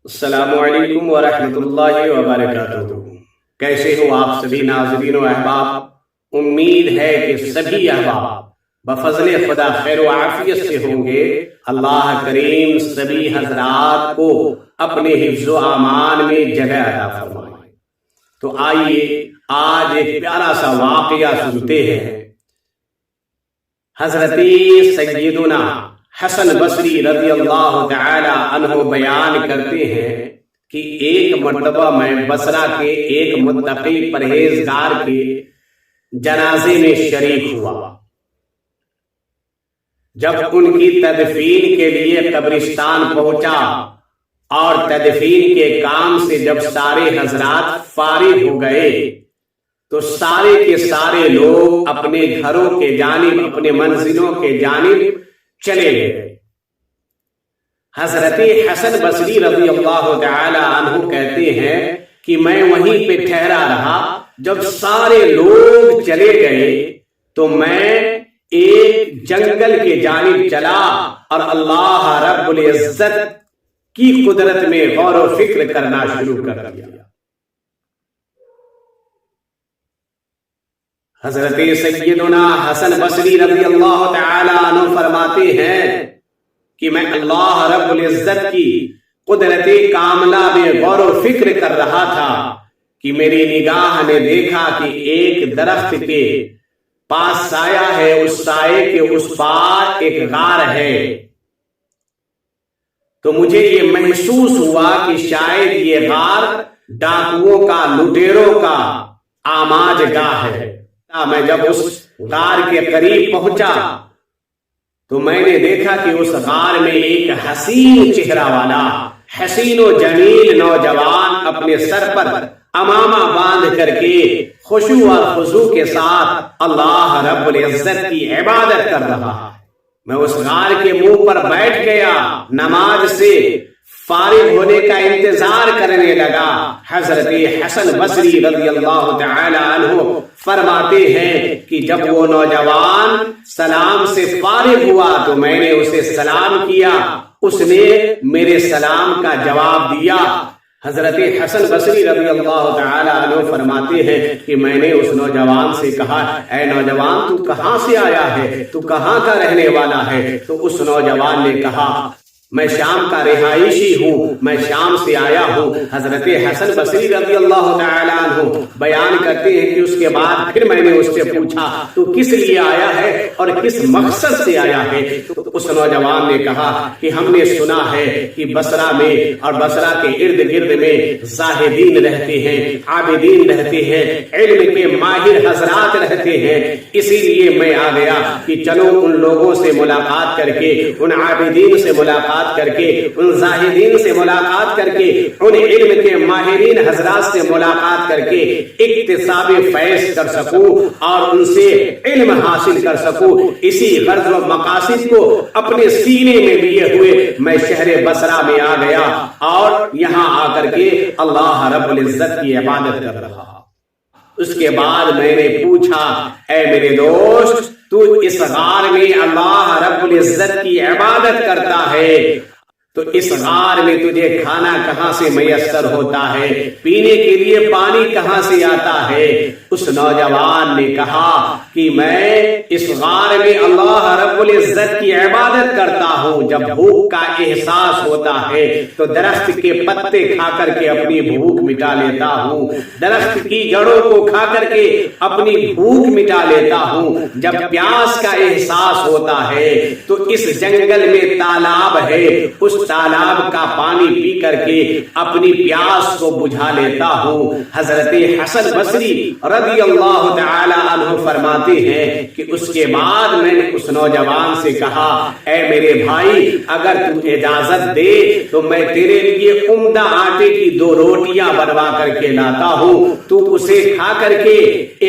السلام علیکم ورحمۃ اللہ وبرکاتہ۔ کیسے ہو آپ سبھی ناظرین و احباب؟ امید ہے کہ سبھی احباب بفضل خدا خیر و عافیت سے ہوں گے۔ اللہ کریم سبھی حضرات کو اپنے حفظ و امان میں جگہ عطا فرمائے۔ تو آئیے آج ایک پیارا سا واقعہ سنتے ہیں۔ حضرت سیدنا حسن بصری رضی اللہ تعالی عنہ بیان کرتے ہیں کہ ایک مرتبہ میں بصرہ کے ایک متقی پرہیزگار کے جنازے میں شریک ہوا۔ جب ان کی تدفین کے لیے قبرستان پہنچا اور تدفین کے کام سے جب سارے حضرات فارغ ہو گئے تو سارے کے سارے لوگ اپنے گھروں کے جانب، اپنے منزلوں کے جانب چلے گئے۔ حضرت حسن بصری رضی اللہ تعالی عنہ کہتے ہیں کہ میں وہیں پہ ٹھہرا رہا۔ جب سارے لوگ چلے گئے تو میں ایک جنگل کے جانب چلا اور اللہ رب العزت کی قدرت میں غور و فکر کرنا شروع کر دیا۔ حضرت سیدنا حسن بصری رضی اللہ تعالی عنہ فرماتے ہیں کہ میں اللہ رب العزت کی قدرت کاملہ میں غور و فکر کر رہا تھا کہ میری نگاہ نے دیکھا کہ ایک درخت کے پاس سایہ ہے، اس سائے کے اس پار ایک غار ہے۔ تو مجھے یہ محسوس ہوا کہ شاید یہ غار ڈاکوؤں کا، لٹیروں کا آماج گاہ ہے۔ میں جب اس غار کے قریب پہنچا تو میں نے دیکھا کہ اس غار میں ایک حسین چہرہ والا، حسین و جمیل نوجوان اپنے سر پر امامہ باندھ کر کے خشوع اور خضوع کے ساتھ اللہ رب العزت کی عبادت کر رہا۔ میں اس غار کے منہ پر بیٹھ گیا، نماز سے فارغ ہونے کا انتظار کرنے لگا۔ حضرت حسن بصری رضی اللہ تعالی عنہ فرماتے ہیں کہ جب وہ نوجوان سلام سے فارغ ہوا تو میں نے اسے سلام کیا، اس نے میرے سلام کا جواب دیا۔ حضرت حسن بصری رضی اللہ تعالی عنہ فرماتے ہیں کہ میں نے اس نوجوان سے کہا، اے نوجوان تو کہاں سے آیا ہے، تو کہاں کا رہنے والا ہے؟ تو اس نوجوان نے کہا میں شام کا رہائشی ہوں، میں شام سے آیا ہوں۔ حضرت حسن بصری رضی اللہ تعالی عنہ بیان کرتے ہیں کہ اس کے بعد پھر میں نے اس سے پوچھا تو کس لیے آیا ہے اور کس مقصد سے آیا ہے؟ تو اس نوجوان نے کہا کہ ہم نے سنا ہے کہ بصرہ میں اور بصرہ کے ارد گرد میں زاہدین رہتے ہیں، عابدین رہتے ہیں، علم کے ماہر حضرات رہتے ہیں، اسی لیے میں آ گیا کہ چلو ان لوگوں سے ملاقات کر کے، ان عابدین سے ملاقات کر کے، ان زاہدین سے ملاقات کر کے، ان علم کے ماہرین حضرات سے ملاقات کر کے اکتساب فیض کر سکوں اور ان سے علم حاصل کر سکوں۔ اسی غرض و مقاصد کو اپنے سینے میں لیے ہوئے میں شہر بصرہ میں آ گیا اور یہاں آ کر کے اللہ رب العزت کی عبادت کر رہا۔ اس کے بعد میں نے پوچھا، اے میرے دوست تو اس غار میں اللہ رب العزت کی عبادت کرتا ہے تو اس غار میں تجھے کھانا کہاں سے میسر ہوتا ہے، پینے کے لیے پانی کہاں سے آتا ہے؟ اس نوجوان نے کہا کہ میں اس غار میں اللہ رب العزت کی عبادت کرتا ہوں۔ جب بھوک کا احساس ہوتا ہے تو درخت کے پتے کھا کر کے اپنی بھوک مٹا لیتا ہوں، درخت کی جڑوں کو کھا کر کے اپنی بھوک مٹا لیتا ہوں۔ جب پیاس کا احساس ہوتا ہے تو اس جنگل میں تالاب ہے، اس تالاب کا پانی پی کر کے اپنی پیاس کو بجھا لیتا ہوں۔ حضرت حسن بصری رضی اللہ تعالی عنہ فرماتے ہیں کہ اس کے بعد میں نے اس نوجوان سے کہا، اے میرے بھائی اگر تو اجازت دے تو میں تیرے لیے عمدہ آٹے کی 2 روٹیاں بنوا کر کے لاتا ہوں، تو اسے کھا کر کے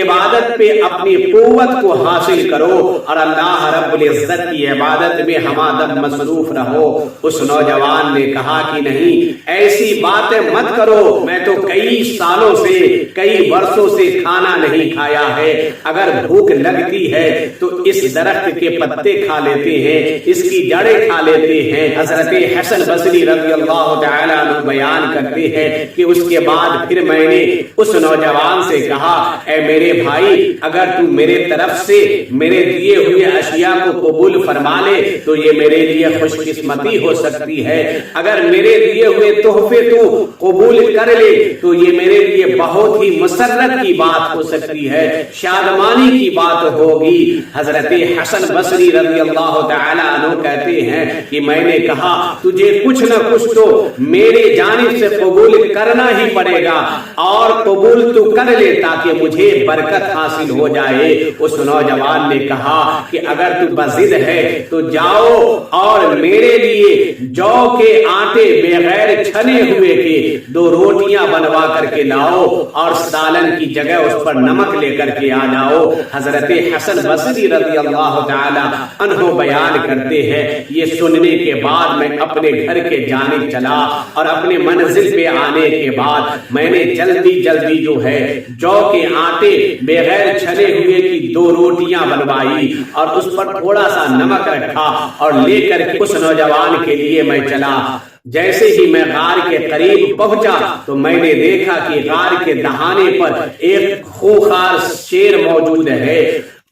عبادت پہ اپنی قوت کو حاصل کرو اور اللہ رب العزت کی عبادت میں ہمہ دم مصروف رہو۔ اس نوجوان نے کہا کہ نہیں، ایسی باتیں مت کرو، میں تو کئی سالوں سے، کئی برسوں سے کھانا نہیں کھایا ہے، اگر بھوک لگتی ہے تو اس درخت کے پتے کھا لیتے ہیں، اس کی جڑیں کھا لیتے ہیں۔ حضرت حسن بصری رضی اللہ تعالیٰ عنہ بیان کرتے ہیں کہ اس کے بعد پھر میں نے اس نوجوان سے کہا، اے میرے بھائی، اگر تو میرے طرف سے میرے دیے ہوئے اشیاء کو قبول فرما لے تو یہ میرے لیے خوش قسمتی ہو سکتی ہے، اگر میرے دیے ہوئے تحفے تو قبول کر لے تو یہ میرے لیے بہت ہی مسرت کی بات ہو سکتی ہے، شادمانی کی بات ہوگی۔ حضرت حسن بصری رضی اللہ تعالی عنہ کہتے ہیں کہ میں نے کہا تجھے کچھ نہ کچھ تو میرے جانب سے قبول کرنا ہی پڑے گا، اور قبول تو کر لے تاکہ مجھے برکت حاصل ہو جائے۔ اس نوجوان نے کہا کہ اگر تو بضد ہے تو جاؤ اور میرے لیے جو کے آٹے بغیر چھنے ہوئے کے 2 روٹیاں بنوا کر کے لاؤ اور سالن کی جگہ اس پر نمک لے کر کے آ جاؤ۔ حضرت حسن بصری رضی اللہ تعالی عنہ بیان کرتے ہیں، یہ سننے کے بعد میں اپنے گھر کے جانب چلا اور اپنے منزل پہ آنے کے بعد میں نے جلدی جلدی جو ہے جو کے آٹے بغیر چھنے ہوئے کی 2 روٹیاں بنوائی اور اس پر تھوڑا سا نمک رکھا اور لے کر کے اس نوجوان کے لیے میں چلا۔ جیسے ہی میں غار کے قریب پہنچا تو میں نے دیکھا کہ غار کے دہانے پر ایک خونخوار شیر موجود ہے۔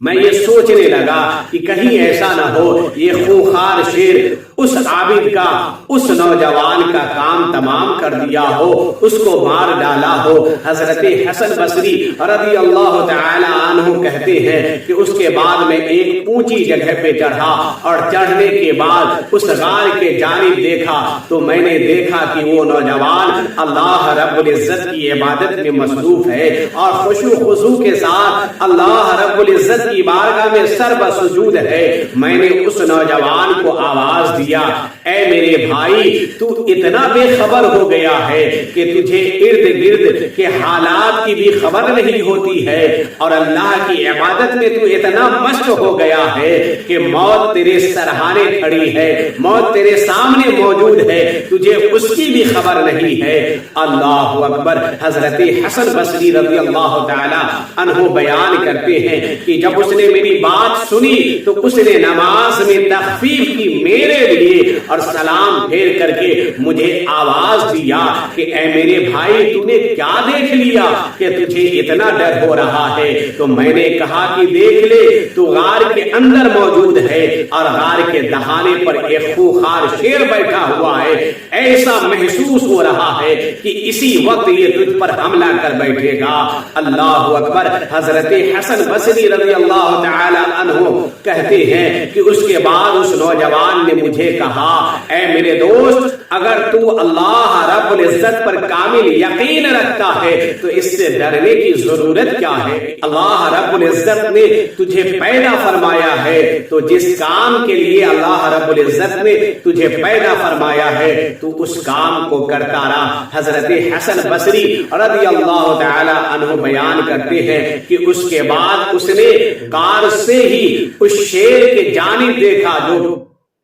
میں یہ سوچنے لگا کہ کہیں ایسا نہ ہو یہ خونخوار شیر اس عابد کا، اس نوجوان کا کام تمام کر دیا ہو، اس کو مار ڈالا ہو۔ حضرت حسن بصری رضی اللہ تعالی عنہ کہتے ہیں کہ اس کے بعد میں ایک اونچی جگہ پہ چڑھا اور چڑھنے کے بعد اس غار کے جانب دیکھا تو میں نے دیکھا کہ وہ نوجوان اللہ رب العزت کی عبادت میں مصروف ہے اور خشوع و خضوع کے ساتھ اللہ رب العزت کی بارگاہ میں سر بسجود ہے۔ میں نے اس نوجوان کو آواز دیا، اے میرے بھائی، تو اتنا بے خبر ہو گیا ہے کہ تجھے ارد گرد کے حالات کی بھی خبر نہیں ہوتی ہے، اور اللہ کی عبادت میں تو اتنا مست ہو گیا ہے کہ موت تیرے سرہانے کھڑی ہے، موت تیرے سامنے موجود ہے، تجھے اس کی بھی خبر نہیں ہے۔ اللہ اکبر۔ حضرت حسن بصری رضی اللہ تعالی عنہ بیان کرتے ہیں کہ جب اس نے میری بات سنی تو اس نے نماز میں تخفیف کی میرے لیے اور سلام پھیر کر کے مجھے آواز دیا کہ اے میرے بھائی، تو نے کیا دیکھ لیا کہ تجھے اتنا ڈر ہو رہا ہے؟ تو میں نے کہا کہ دیکھ لے، تو غار کے اندر موجود ہے اور غار کے دہانے پر ایک خونخوار شیر بیٹھا ہوا ہے، ایسا محسوس ہو رہا ہے کہ اسی وقت یہ تجھ پر حملہ کر بیٹھے گا۔ اللہ اکبر۔ حضرت حسن بصری رضی اللہ تعالی عنہ کہتے ہیں کہ اس کے بعد اس نوجوان نے مجھے کہا، اے میرے دوست، اگر تو اللہ رب العزت پر کامل یقین رکھتا ہے تو اس سے ڈرنے کی ضرورت کیا ہے؟ اللہ رب العزت نے تجھے پیدا فرمایا ہے تو جس کام کے لیے اللہ رب العزت نے تجھے پیدا فرمایا ہے تو اس کام کو کرتا رہا۔ حضرت حسن بصری رضی اللہ تعالی عنہ بیان کرتے ہیں کہ اس کے بعد اس نے غار سے ہی اس شیر کے جانب دیکھا جو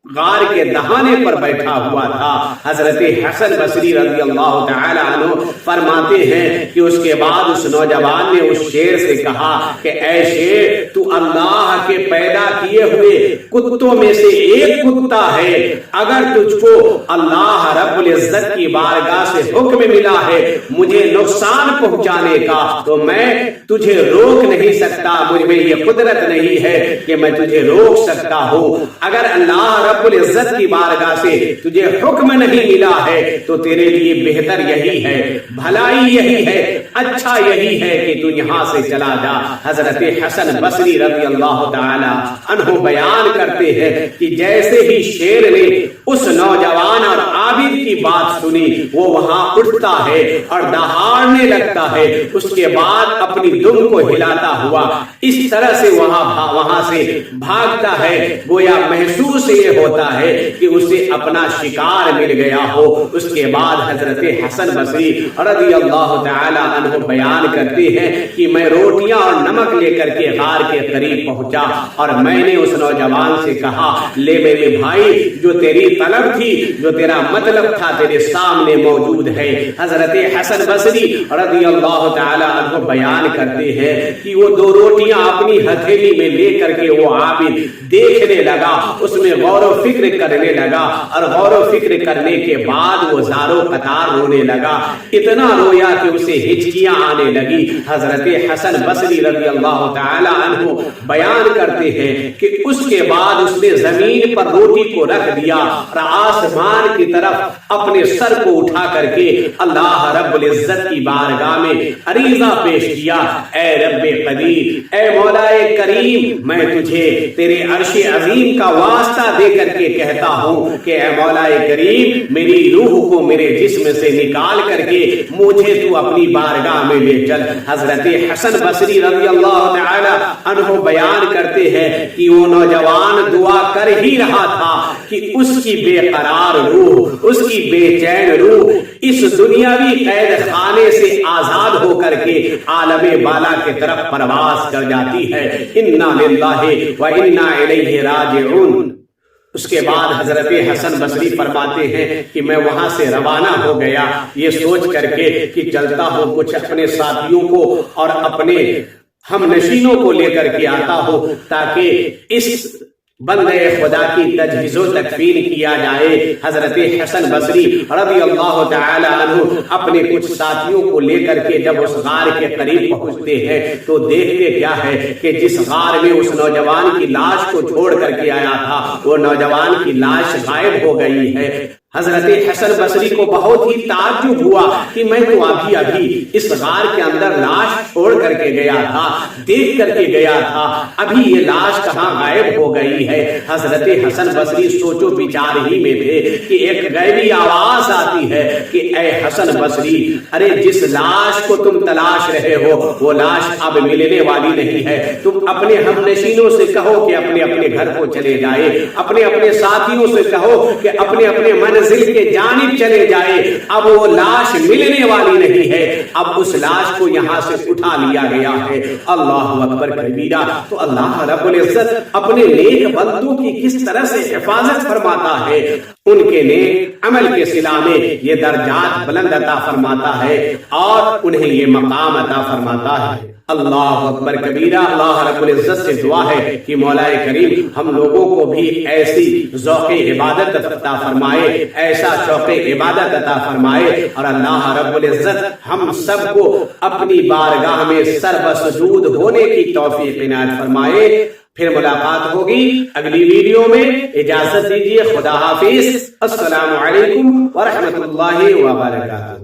غار کے دہانے پر بیٹھا ہوا تھا۔ حضرت حسن بصری رضی اللہ تعالی عنہ فرماتے ہیں کہ اس کے بعد اس نوجوان نے اس شیر سے کہا کہ اے شیر، تو اللہ کے پیدا کیے ہوئے کتوں میں سے ایک کتا ہے، اگر تجھ کو اللہ رب العزت کی بارگاہ سے حکم ملا ہے مجھے نقصان پہنچانے کا تو میں تجھے روک نہیں سکتا، مجھ میں یہ قدرت نہیں ہے کہ میں تجھے روک سکتا ہوں۔ اگر اللہ رب العزت کی بارگاہ سے تجھے حکم نہیں ملا ہے تو تیرے لیے بہتر یہی ہے، بھلائی یہی ہے، اچھا یہی ہے کہ تو یہاں سے چلا جا۔ حضرت حسن بصری رضی اللہ تعالی عنہ بیان کرتے ہیں کہ جیسے ہی شیر نے اس نوجوان اور عابد کی بات سنی وہ وہاں اٹھتا ہے اور دہاڑنے لگتا ہے، اس کے بعد اپنی دم کو ہلاتا ہوا اس طرح سے وہاں سے بھاگتا ہے، گویا محسوس یہ ہوتا ہے کہ اسے اپنا شکار مل گیا ہو۔ اس کے بعد حضرت حسن بصری رضی اللہ تعالی عنہ بیان کرتے ہیں کہ میں روٹیاں اور نمک لے کر کے غار کے قریب پہنچا اور میں نے اس نوجوان سے کہا، لے میرے بھائی، جو تیری طلب تھی، جو تیرا مطلب تھا، تیرے سامنے موجود ہے۔ حضرت حسن بصری رضی اللہ تعالی عنہ بیان کرتے ہیں کہ وہ دو روٹیاں اپنی ہتھیلی میں لے کر کے وہ عابد دیکھنے لگا، اس میں غور و فکر کرنے لگا، اور غور و فکر کرنے کے بعد وہ زارو قطار رونے لگا، اتنا رویا کہ اسے ہچکیاں آنے لگی۔ حضرت حسن بصری رضی اللہ تعالی عنہ بیان کرتے ہیں کہ اس کے بعد اس نے زمین پر روٹی کو رکھ دیا اور آسمان کی طرف اپنے سر کو اٹھا کر کے اللہ رب العزت کی بارگاہ میں عریضہ پیش کیا، اے رب قدیر، اے مولا کریم، میں تجھے تیرے عرش عظیم کا واسطہ دے کر کے کہتا ہوں کہ اے مولا کریم، میری روح کو میرے جسم سے نکال کر کے مجھے تو اپنی بارگاہ میں لے چل۔ حضرت حسن بصری رضی اللہ تعالی عنہ بیان کرتے ہیں کہ وہ نوجوان دعا کر ہی رہا تھا کہ اس کی بے قرار روح، اس کی بے چین روح اس دنیاوی قید خانے سے آزاد ہو کر کے عالم بالا کی طرف پرواز کر جاتی ہے۔ انا للہ و انا الیہ راجعون۔ اس کے بعد حضرت حسن بصری فرماتے ہیں کہ میں وہاں سے روانہ ہو گیا یہ سوچ کر کے کہ چلتا ہوں، کچھ اپنے ساتھیوں کو اور اپنے ہم نشینوں کو لے کر کے آتا ہوں تاکہ اس بندے خدا کی تجہیز و تکفین کیا جائے۔ حضرت حسن بصری رضی اللہ تعالی عنہ اپنے کچھ ساتھیوں کو لے کر کے جب اس غار کے قریب پہنچتے ہیں تو دیکھتے کیا ہے کہ جس غار میں اس نوجوان کی لاش کو چھوڑ کر کے آیا تھا وہ نوجوان کی لاش غائب ہو گئی ہے۔ حضرت حسن بصری کو بہت ہی تعجب ہوا کہ میں تو ابھی اس غار کے اندر لاش چھوڑ کر کے گیا تھا، دیکھ کر کے گیا تھا، ابھی یہ لاش کہاں غائب ہو گئی ہے۔ حضرت حسن بصری سوچو بچار ہی میں تھے کہ ایک غیبی آواز آتی ہے کہ اے حسن بصری، ارے جس لاش کو تم تلاش رہے ہو وہ لاش اب ملنے والی نہیں ہے، تم اپنے ہم نشینوں سے کہو کہ اپنے اپنے گھر کو چلے جائے، اپنے اپنے ساتھیوں سے کہو کہ اپنے اپنے منزل کے جانب چلے جائے، اب وہ لاش ملنے والی نہیں ہے، اب اس لاش کو یہاں سے اٹھا لیا گیا ہے۔ اللہ اکبر کبیرہ۔ تو اللہ رب العزت اپنے نیک بندوں کی کس طرح سے حفاظت فرماتا ہے، ان کے نیک عمل کے صلہ میں یہ درجات بلند عطا فرماتا ہے اور انہیں یہ مقام عطا فرماتا ہے۔ اللہ اکبر کبیرہ۔ اللہ رب العزت سے دعا ہے کہ مولا کریم ہم لوگوں کو بھی ایسی ذوق عبادت عطا فرمائے، ایسا شوق عبادت عطا فرمائے، اور اللہ رب العزت ہم سب کو اپنی بارگاہ میں سربسجود ہونے کی توفیق عنایت فرمائے۔ پھر ملاقات ہوگی اگلی ویڈیو میں، اجازت دیجیے، خدا حافظ، السلام علیکم ورحمۃ اللہ وبرکاتہ۔